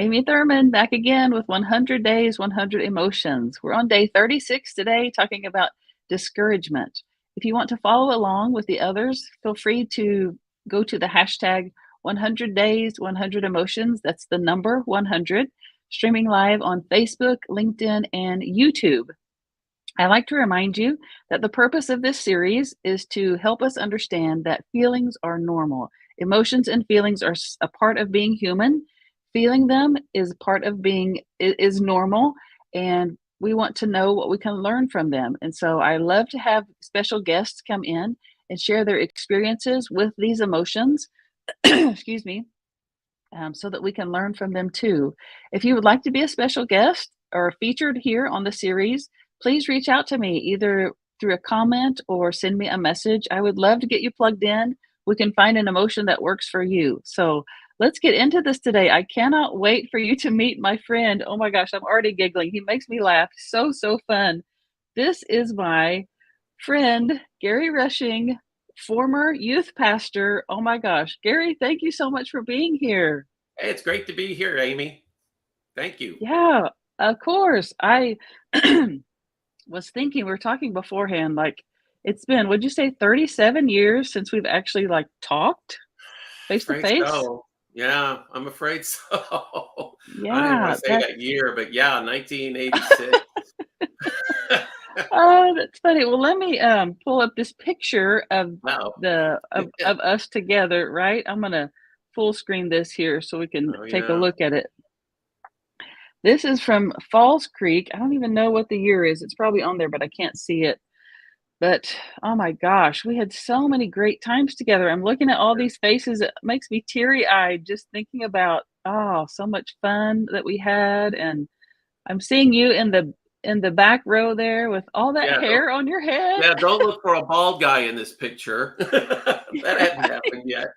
Amy Thurman back again with 100 Days, 100 Emotions. We're on day 36 today talking about discouragement. If you want to follow along with the others, feel free to go to the hashtag 100 Days, 100 Emotions. That's the number 100, streaming live on Facebook, LinkedIn, and YouTube. I like to remind you that the purpose of this series is to help us understand that feelings are normal. Emotions and feelings are a part of being human. Feeling them is part of being is normal, and we want to know what we can learn from them. And so I love to have special guests come in and share their experiences with these emotions. Excuse me. So that we can learn from them too. If you would like to be a special guest or featured here on the series, please reach out to me either through a comment or send me a message. I would love to get you plugged in. We can find an emotion that works for you. So let's get into this today. I cannot wait for you to meet my friend. Oh my gosh, I'm already giggling. He makes me laugh. So fun. This is my friend, Gary Rushing, former youth pastor. Oh my gosh, Gary, thank you so much for being here. Hey, it's great to be here, Amy. Thank you. Yeah, of course. I was thinking, we were talking beforehand, like it's been, would you say 37 years since we've actually like talked face to Afraid face? so. Yeah, I'm afraid so. I didn't want Yeah, to say that that year, but yeah, 1986. oh, that's funny. Well, let me pull up this picture of Wow. the of us together, right? I'm gonna full screen this here so we can Oh take a yeah. look at it. This is from Falls Creek. I don't even know what the year is. It's probably on there, but I can't see it. But oh my gosh, we had so many great times together. I'm looking at all these faces. It makes me teary-eyed just thinking about, oh, so much fun that we had. And I'm seeing you in the back row there with all that Yeah, don't hair on your head. yeah, don't look for a bald guy in this picture. That hadn't Right. happened yet.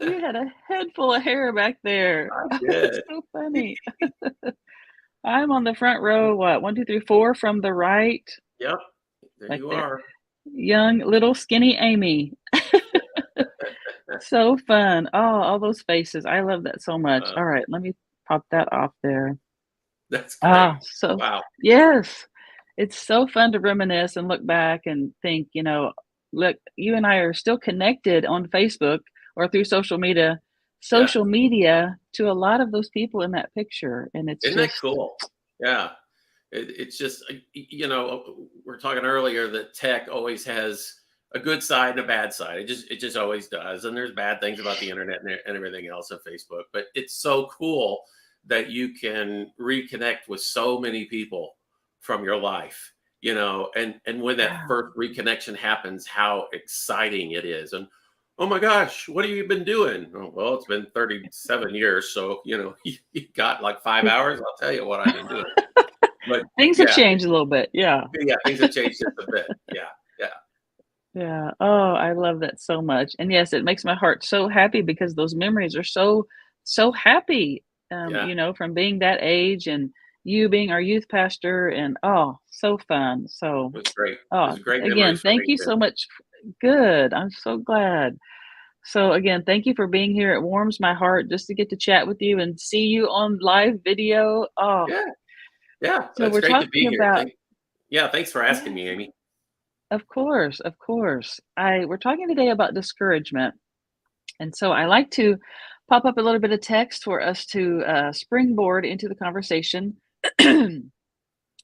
You had a head full of hair back there. I Oh, it's did. so funny. I'm on the front row, what, one, two, three, four from the right, Yep, there like you there. are. Young, little, skinny Amy. So fun. Oh, all those faces. I love that so much. Uh, All right, let me pop that off there. that's Ah, great. so Wow. yes. It's so fun to reminisce and look back and think, look, you and I are still connected on Facebook or through Yeah. social media to a lot of those people in that picture. And it's Isn't that just, cool? Yeah. It's just, we're talking earlier that tech always has a good side and a bad side. It just always does. And there's bad things about the internet and everything else on Facebook. But it's so cool that you can reconnect with so many people from your life, and when that yeah. first reconnection happens, how exciting it is. And oh my gosh, what have you been doing? Oh, well, it's been 37 years. So, you got like 5 hours. I'll tell you what I've been doing. But Things have yeah, changed a little bit. Yeah. yeah, things have changed just a bit. Yeah, yeah, Yeah. Oh, I love that so much. And yes, it makes my heart so happy because those memories are so happy. yeah. From being that age and you being our youth pastor and oh, so fun. So, It was great. It oh, was great again, memories for thank me you too. so much. Good. I'm so glad. So again, thank you for being here. It warms my heart just to get to chat with you and see you on live video. Oh, Yeah, yeah. so It's we're great to be talking here. about Yeah, thanks for asking yeah, me, Amy. of course, of course. We're talking today about discouragement. And so I like to pop up a little bit of text for us to springboard into the conversation.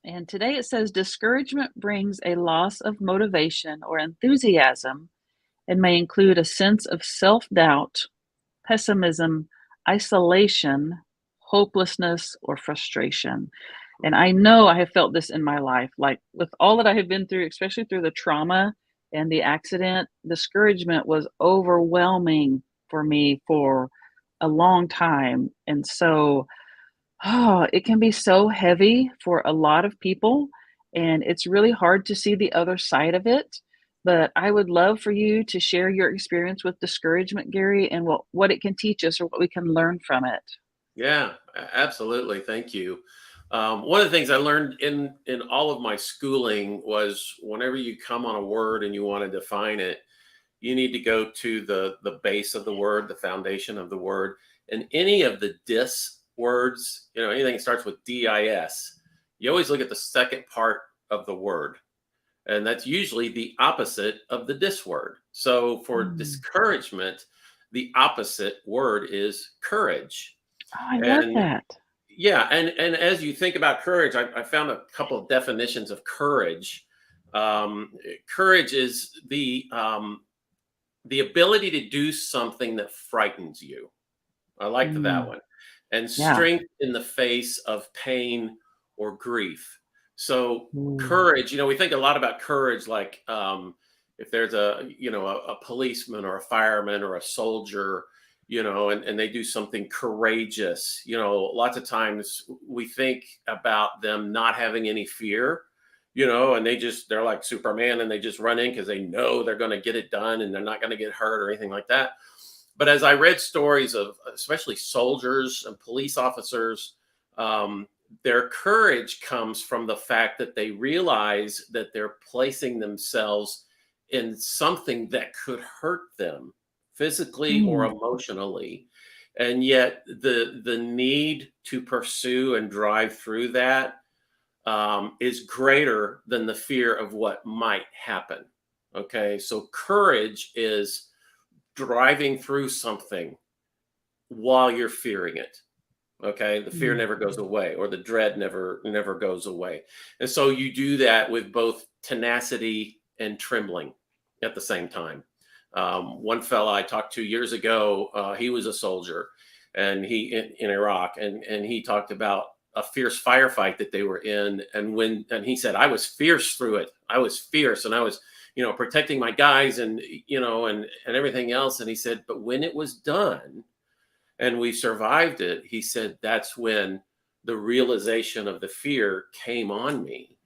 And today it says discouragement brings a loss of motivation or enthusiasm and may include a sense of self doubt, pessimism, isolation, hopelessness, or frustration. And I Mhm. know I have felt this in my life, like with all that I have been through, especially through the trauma and the accident, discouragement was overwhelming for me for a long time. And so, oh, it can be so heavy for a lot of people, and it's really hard to see the other side of it. But I would love for you to share your experience with discouragement, Gary, and what it can teach us or what we can learn from it. Yeah, absolutely. Thank you. One of the things I learned in all of my schooling was whenever you come on a word and you want to define it, you need to go to the base of the word, the foundation of the word, and any of the dis words, anything that starts with DIS, you always look at the second part of the word. And that's usually the opposite of the dis word. So for Mm. discouragement, the opposite word is courage. Oh, I love And that. yeah, and as you think about courage, I found a couple of definitions of courage. Courage is the ability to do something that frightens you. I liked that Mm. one. And Yeah. strength in the face of pain or grief. So Mm. courage, we think a lot about courage, like if there's a policeman or a fireman or a soldier, and they do something courageous, lots of times we think about them not having any fear, and they're like Superman and they just run in because they know they're going to get it done and they're not going to get hurt or anything like that. But as I read stories of especially soldiers and police officers, their courage comes from the fact that they realize that they're placing themselves in something that could hurt them physically or Mm. emotionally. And yet the need to pursue and drive through that is greater than the fear of what might happen. Okay. So courage is driving through something while you're fearing it. Okay, the fear Mm. never goes away, or the dread never goes away. And so you do that with both tenacity and trembling at the same time. One fella I talked to years ago, he was a soldier, and he in Iraq, and he talked about a fierce firefight that they were in, and he said, I was fierce through it. I was fierce, and I was protecting my guys, and and everything else. And he said, but when it was done and we survived it, he said, that's when the realization of the fear came on me.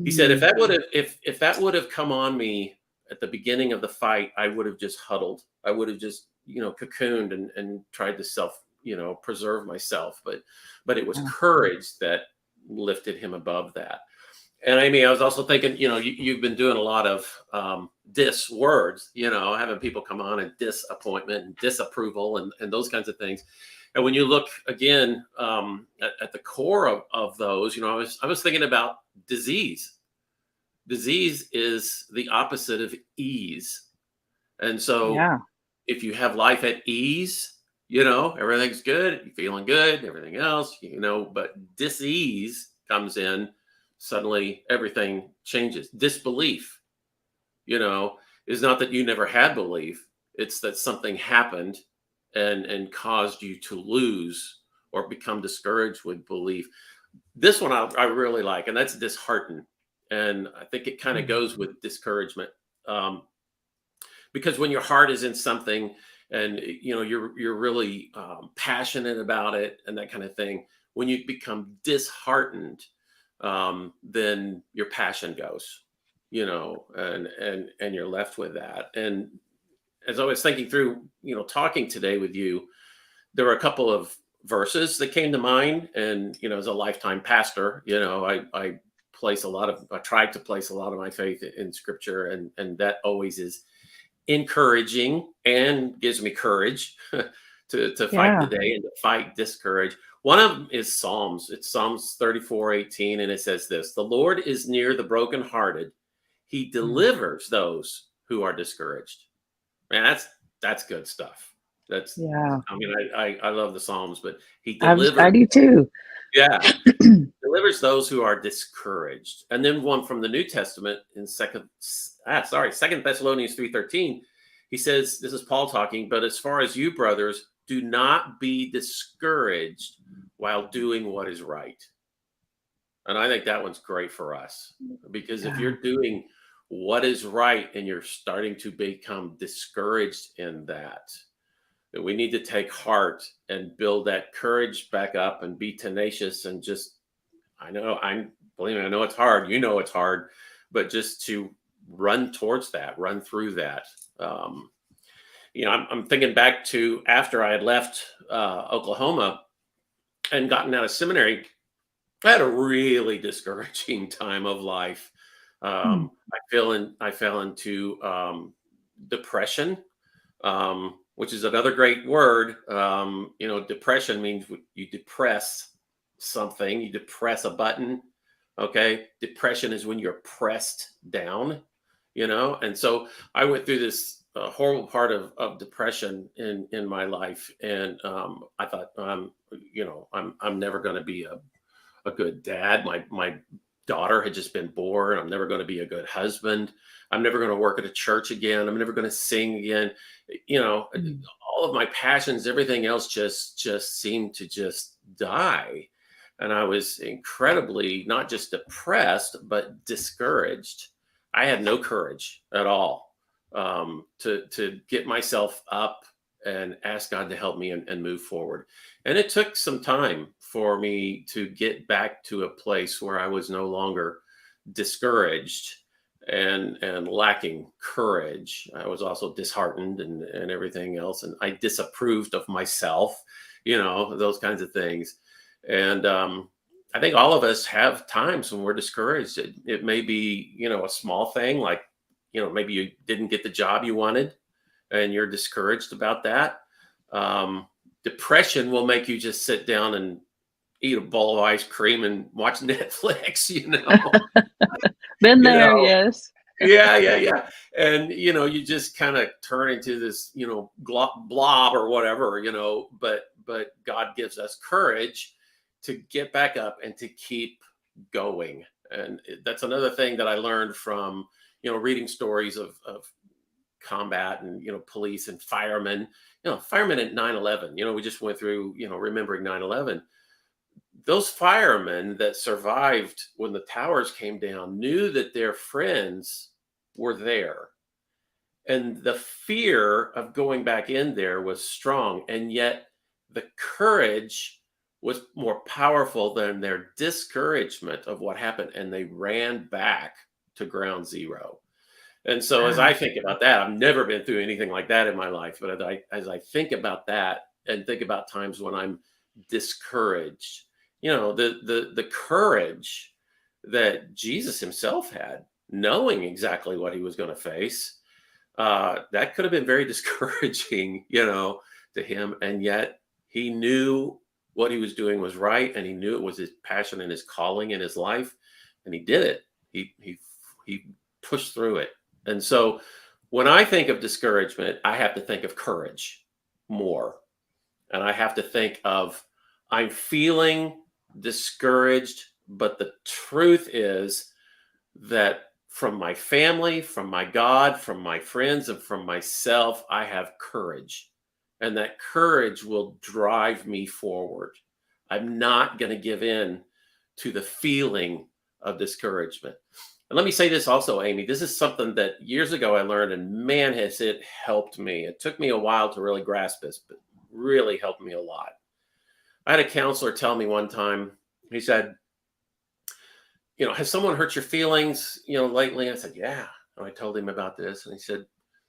He said, if Mm. that would have if that would have come on me at the beginning of the fight, I would have just huddled. I would have just, cocooned and tried to preserve myself. But it was Yeah. courage that lifted him above that. And I mean, I was also thinking, you've been doing a lot of dis words, having people come on and disappointment and disapproval and those kinds of things. And when you look again at the core of those, I was thinking about disease. Disease is the opposite of ease. And so Yeah. if you have life at ease, everything's good, you're feeling good, everything else, but dis-ease comes in, suddenly everything changes. Disbelief, is not that you never had belief, it's that something happened and caused you to lose or become discouraged with belief. This one I really like, and that's disheartened. And I think it kind of Mm. goes with discouragement. Um, because when your heart is in something and you're really passionate about it and that kind of thing, when you become disheartened, then your passion goes, and you're left with that. And as I was thinking through, talking today with you, there were a couple of verses that came to mind. And as a lifetime pastor, I tried to place a lot of my faith in scripture, and that always is encouraging and gives me courage to fight the Yeah. day and to fight discourage. One of them is Psalms. It's Psalms 34:18, and it says this: the Lord is near the brokenhearted. He Mm. delivers those who are discouraged. Man, that's good stuff. That's Yeah. I mean, I love the Psalms, but he I delivers, do too. yeah, delivers those who are discouraged. And then one from the New Testament in Second Thessalonians 3:13, he says, this is Paul talking, but as far as you brothers, do not be discouraged while doing what is right. And I think that one's great for us, because if Yeah. you're doing what is right and you're starting to become discouraged in that we need to take heart and build that courage back up and be tenacious and just believe me, I know it's hard. It's hard, but just to run towards that, run through that. Um, I'm thinking back to after I had left Oklahoma and gotten out of seminary. I had a really discouraging time of life. Mm. I fell into depression. which is another great word. Depression means you depress something, you depress a button. Okay. Depression is when you're pressed down, and so I went through this horrible part of depression in my life. And I thought, I'm never going to be a good dad. My daughter had just been born. I'm never going to be a good husband. I'm never going to work at a church again. I'm never going to sing again. You know, Mm. all of my passions, everything else just seemed to just die. And I was incredibly not just depressed, but discouraged. I had no courage at all to get myself up and ask God to help me and move forward. And it took some time for me to get back to a place where I was no longer discouraged and lacking courage. I was also disheartened and everything else. And I disapproved of myself, those kinds of things. And I think all of us have times when we're discouraged. It may be, a small thing like, maybe you didn't get the job you wanted and you're discouraged about that. Depression will make you just sit down and eat a bowl of ice cream and watch Netflix, Been you there, know, yes. yeah, yeah, yeah. And, you just kind of turn into this, blob or whatever, but God gives us courage to get back up and to keep going. And that's another thing that I learned from, reading stories of combat and, police and firemen, firemen at 9/11, we just went through, remembering 9/11. Those firemen that survived when the towers came down knew that their friends were there. And the fear of going back in there was strong. And yet the courage was more powerful than their discouragement of what happened. And they ran back to ground zero. And so as I Wow. think about that, I've never been through anything like that in my life. But as I think about that and think about times when I'm discouraged, the courage that Jesus himself had, knowing exactly what he was going to face, that could have been very discouraging, to him. And yet he knew what he was doing was right, and he knew it was his passion and his calling in his life, and he did it. He pushed through it. And so when I think of discouragement, I have to think of courage more. And I have to think of I'm feeling discouraged, but the truth is that from my family, from my God, from my friends, and from myself, I have courage. And that courage will drive me forward. I'm not going to give in to the feeling of discouragement. And let me say this also, Amy. This is something that years ago I learned, and man, has it helped me. It took me a while to really grasp this, but really helped me a lot. I had a counselor tell me one time, he said, has someone hurt your feelings, lately? I said, yeah. And I told him about this. And he said,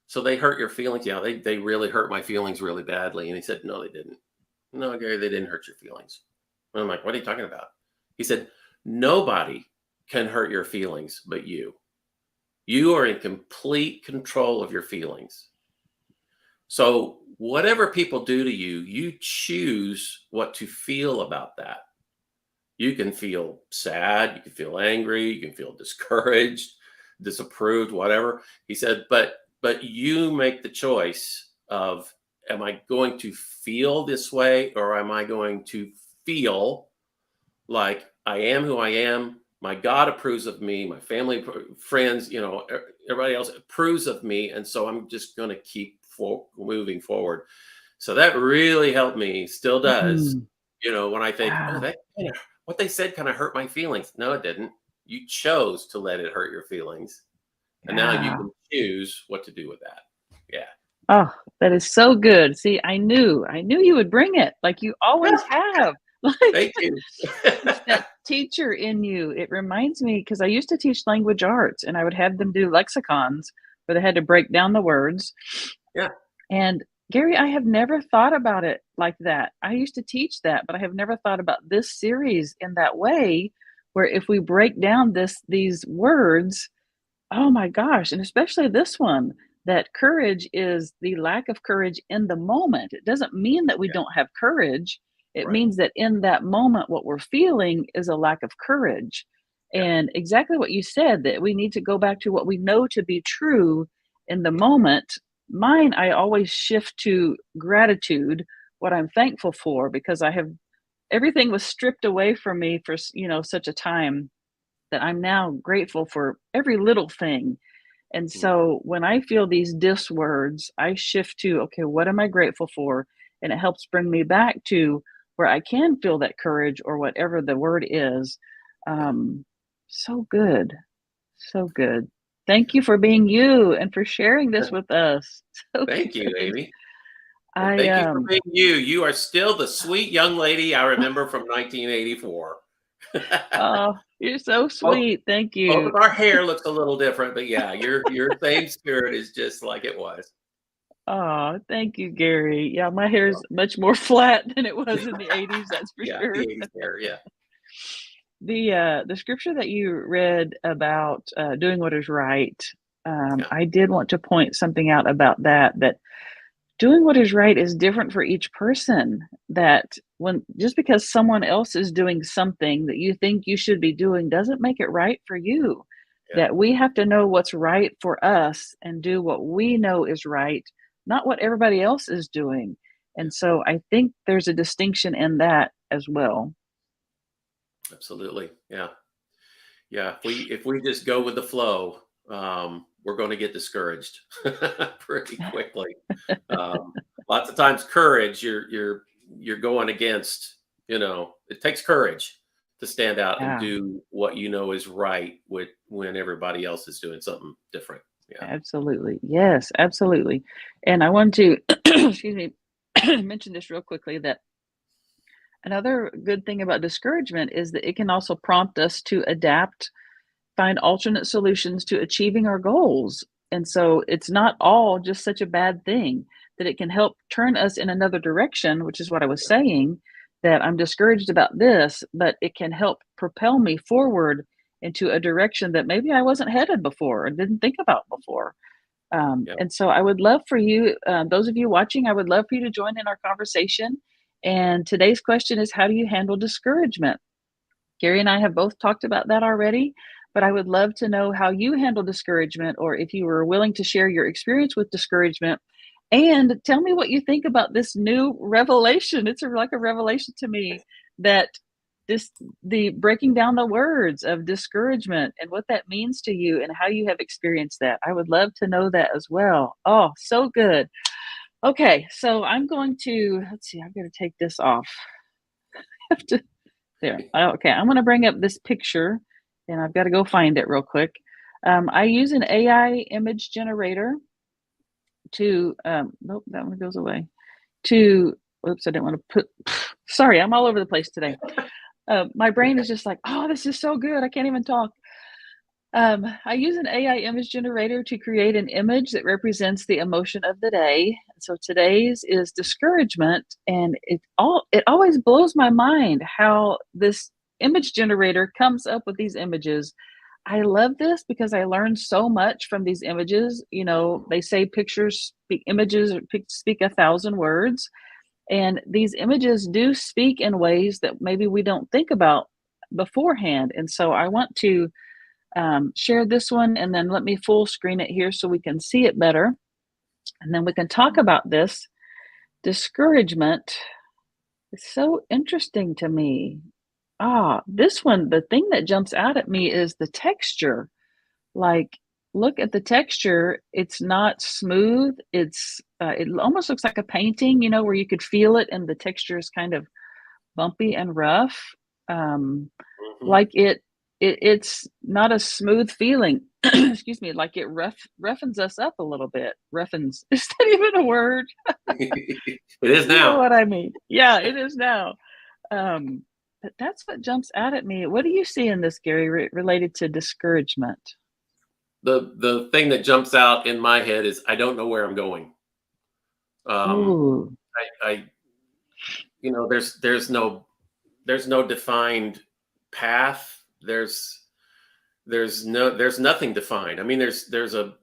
so they hurt your feelings? Yeah, they really hurt my feelings really badly. And he said, no, they didn't. No, Gary, they didn't hurt your feelings. And I'm like, what are you talking about? He said, nobody can hurt your feelings but you. You are in complete control of your feelings. So whatever people do to you, you choose what to feel about that. You can feel sad, you can feel angry, you can feel discouraged, disapproved, whatever. He said, but you make the choice of, am I going to feel this way, or am I going to feel like I am who I am? My God approves of me, my family, friends, everybody else approves of me, and so I'm just going to keep moving forward. So that really helped me, still does. Mm. When I think, oh, Wow. that what they said kind of hurt my feelings. No, it didn't. You chose to let it hurt your feelings, and now you Yeah. can choose what to do with that. Yeah. Oh, that is so good. See, I knew you would bring it like you always have. Like, Thank you. it's that teacher in you. It reminds me because I used to teach language arts and I would have them do lexicons where they had to break down the words. Yeah. And Gary, I have never thought about it like that. I used to teach that, but I have never thought about this series in that way, where if we break down these words, oh my gosh, and especially this one. that courage is the lack of courage in the moment. It doesn't mean that we Yeah. don't have courage. It Right. means that in that moment, what we're feeling is a lack of courage. Yeah. And exactly what you said, that we need to go back to what we know to be true in the moment. Mine, I always shift to gratitude, what I'm thankful for, because I have everything was stripped away from me for such a time that I'm now grateful for every little thing. And Mhm. so when I feel these dis words, I shift to, okay, what am I grateful for? And it helps bring me back to where I can feel that courage or whatever the word is. Yeah. Um, so good. So good. Thank you for being you and for sharing this with us. So Thank you, good. Amy. And I thank you for being you. You are still the sweet young lady I remember from 1984. oh, you're so both, sweet. Thank both you. of our hair looks a little different, but yeah, your same spirit is just like it was. Oh, thank you, Gary. Yeah, my You're hair's welcome. much more flat than it was in the 80s, that's for Yeah, sure. the 80s hair. Yeah. The scripture that you read about, doing what is right, Yeah. I did want to point something out about that doing what is right is different for each person. That when just because someone else is doing something that you think you should be doing doesn't make it right for you. Yeah. That we have to know what's right for us and do what we know is right, not what everybody else is doing. Yeah. And so I think there's a distinction in that as well. Absolutely. Yeah. Yeah. If we just go with the flow, we're going to get discouraged pretty quickly. Um, Lots of times, courage, you're going against. It takes courage to stand out and Yeah, do what you know is right with when everybody else is doing something different. Yeah. absolutely. Yes, absolutely. And I want to, excuse me, mention this real quickly that another good thing about discouragement is that it can also prompt us to adapt, find alternate solutions to achieving our goals. And so it's not all just such a bad thing, that it can help turn us in another direction, which is what I was saying, that I'm discouraged about this, but it can help propel me forward into a direction that maybe I wasn't headed before or didn't think about before. Yeah. And so I would love for you, those of you watching, I would love for you to join in our conversation. And today's question is, how do you handle discouragement? Gary and I have both talked about that already, but I would love to know how you handle discouragement, or if you were willing to share your experience with discouragement. And tell me what you think about this new revelation. It's like a revelation to me that this the breaking down the words of discouragement and what that means to you and how you have experienced that. I would love to know that as well. Oh, so good. Okay, so I'm going to let's see, I'm going to take this off. There. Okay, I'm gonna bring up this picture, and I've got to go find it real quick. I use an AI image generator to, nope, that one goes away. To, oops, I didn't want to put, sorry, I'm all over the place today. My brain is just like, oh, this is so good. I can't even talk. I use an AI image generator to create an image that represents the emotion of the day. So today's is discouragement, and it always blows my mind how this image generator comes up with these images. I love this because I learned so much from these images. They say pictures speak, images speak 1,000 words, and these images do speak in ways that maybe we don't think about beforehand. And so I want to share this one, and then let me full screen it here so we can see it better. And then we can talk about this. Discouragement is so interesting to me. This one, the thing that jumps out at me is the texture. Like, look at the texture. It's not smooth. It almost looks like a painting, where you could feel it, and the texture is kind of bumpy and rough. Um, Hmm. like it's not a smooth feeling. Excuse me, like it roughens us up a little bit. Roughens, is that even a word? It is You know now. what I mean. Yeah, it is now. But that's what jumps out at me. What do you see in this, Gary, related to discouragement? The thing that jumps out in my head is I don't know where I'm going. Um, Ooh, I there's no defined path. There's nothing defined. I mean, there's a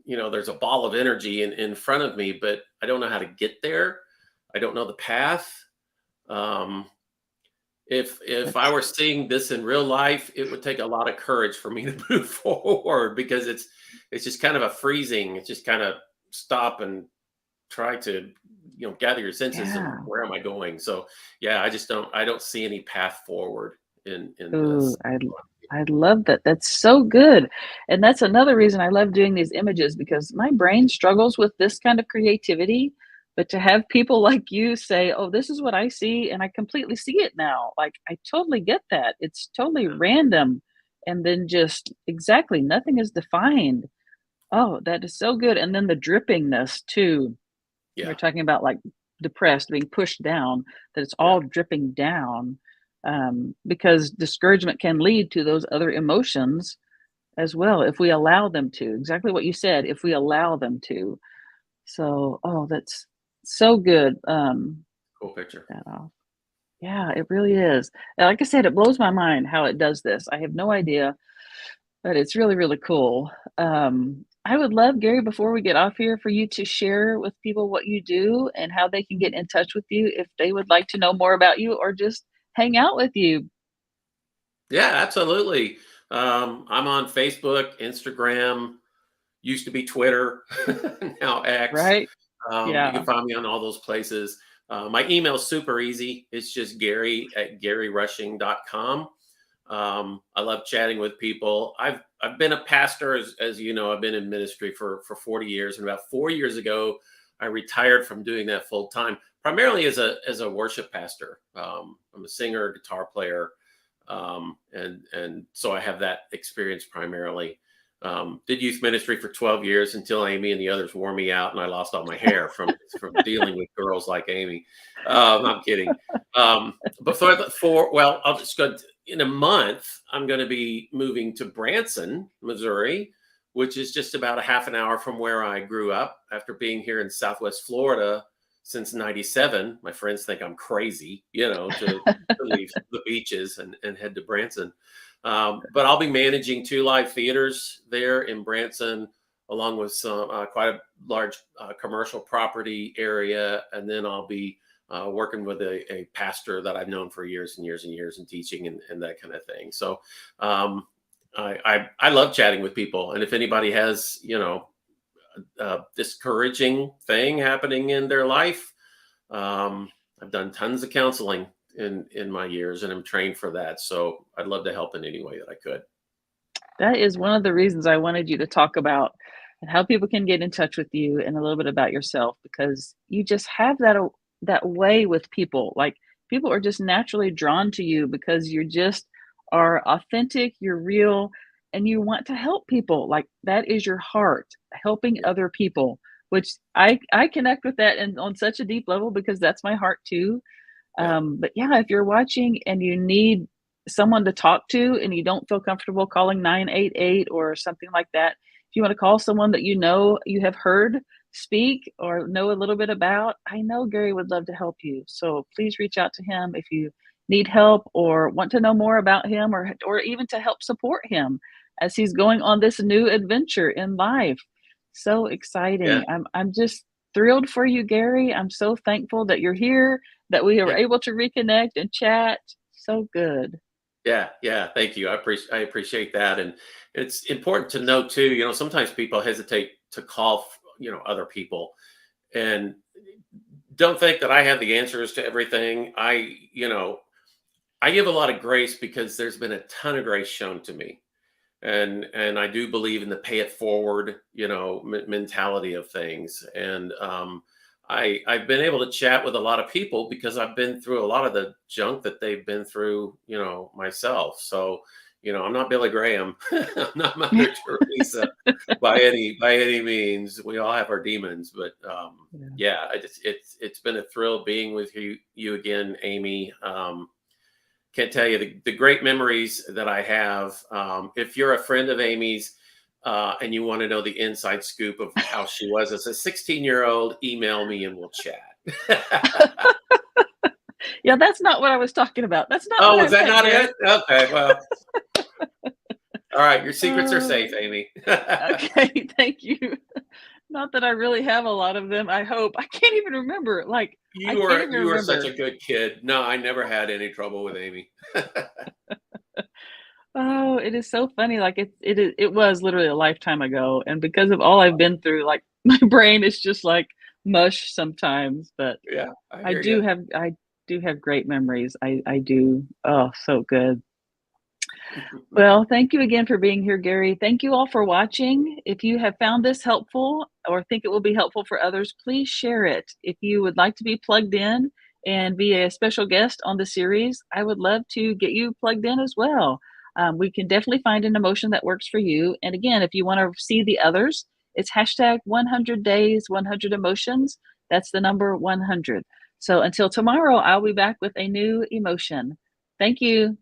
there's a ball of energy in front of me, but I don't know how to get there. I don't know the path. Um, if I That's were seeing this in real life, it would take a lot of courage for me to move forward, because it's just kind of a freezing. It's just kind of stop and try to gather your senses of yeah. where am I going. So yeah, I don't see any path forward in Ooh, this. I love that. That's so good. And that's another reason I love doing these images because my brain struggles with this kind of creativity. But to have people like you say, "Oh, this is what I see," and I completely see it now. Like I totally get that. It's totally Yeah, random. And then just exactly nothing is defined. Oh, that is so good. And then the drippingness too. We're yeah, talking about like depressed, being pushed down, that it's yeah, all dripping down because discouragement can lead to those other emotions as well if we allow them to. Exactly what you said, if we allow them to. So, oh, that's so good. cool picture. That off. Yeah, it really is. And like I said, it blows my mind how it does this. I have no idea, but it's really, really cool. I would love, Gary, before we get off here, for you to share with people what you do and how they can get in touch with you if they would like to know more about you or just hang out with you, Yeah, absolutely. I'm on Facebook, Instagram, used to be Twitter, now X. right? You Yeah. can find me on all those places. My email's super easy. It's just Gary@GaryRushing.com. I love chatting with people. I've been a pastor, as you know. I've been in ministry for 40 years, and about 4 years ago, I retired from doing that full time, primarily as a worship pastor. I'm a singer, guitar player, and so I have that experience primarily. Did youth ministry for 12 years until Amy and the others wore me out, and I lost all my hair from dealing with girls like Amy. I'm kidding. Well, I'll just go. In a month, I'm going to be moving to Branson, Missouri, which is just about a half an hour from where I grew up. After being here in Southwest Florida since '97, my friends think I'm crazy, to leave the beaches and head to Branson. But I'll be managing two live theaters there in Branson, along with some quite a large commercial property area, and then I'll be working with a pastor that I've known for years and years and years, and teaching and that kind of thing. So I love chatting with people, and if anybody has discouraging thing happening in their life, I've done tons of counseling in my years, and I'm trained for that. So I'd love to help in any way that I could. That is one of the reasons I wanted you to talk about and how people can get in touch with you and a little bit about yourself because you just have that way with people. Like people are just naturally drawn to you because you just are authentic, you're real, and you want to help people. Like that is your heart, helping Yeah, other people, which I connect with that and on such a deep level because that's my heart too. yeah, But yeah, if you're watching and you need someone to talk to and you don't feel comfortable calling 988 or something like that, if you want to call someone that you know you have heard speak or know a little bit about, I know Gary would love to help you. So please reach out to him if you need help or want to know more about him or even to help support him as he's going on this new adventure in life. So yeah, exciting. I'm just thrilled for you, Gary. I'm so thankful that you're here, that we were yeah, able to reconnect and chat. So good. yeah, yeah. Thank you. I appreciate that, and it's important to know too. Sometimes people hesitate to call, other people, and don't think that I have the answers to everything. I give a lot of grace because there's been a ton of grace shown to me, and I do believe in the pay it forward, mentality of things. And I've been able to chat with a lot of people because I've been through a lot of the junk that they've been through, myself. So, I'm not Billy Graham, I'm not Mother Teresa by any means. We all have our demons, but Yeah. yeah, it's been a thrill being with you again, Amy. Can't tell you the great memories that I have. If you're a friend of Amy's and you want to know the inside scoop of how she was as a 16-year-old, email me and we'll chat. Yeah, that's not what I was talking about. That's not Oh, what I was that meant, not Gary. it? Okay, well, all right. Your secrets are Uh, safe, Amy. okay, thank you. Not that I really have a lot of them, I hope. I can't even remember, like, I You can't are even you are such a remember. good kid. No, I never had any trouble with Amy. Oh, it is so funny, like, it was literally a lifetime ago, and because of all I've been through, like, my brain is just like mush sometimes, but Yeah, I hear you. I do have great memories. I do. Oh, so good. Well, thank you again for being here, Gary. Thank you all for watching. If you have found this helpful or think it will be helpful for others, please share it. If you would like to be plugged in and be a special guest on the series, I would love to get you plugged in as well. We can definitely find an emotion that works for you. And again, if you want to see the others, it's hashtag 100 days, 100 emotions. That's the number 100. So until tomorrow, I'll be back with a new emotion. Thank you.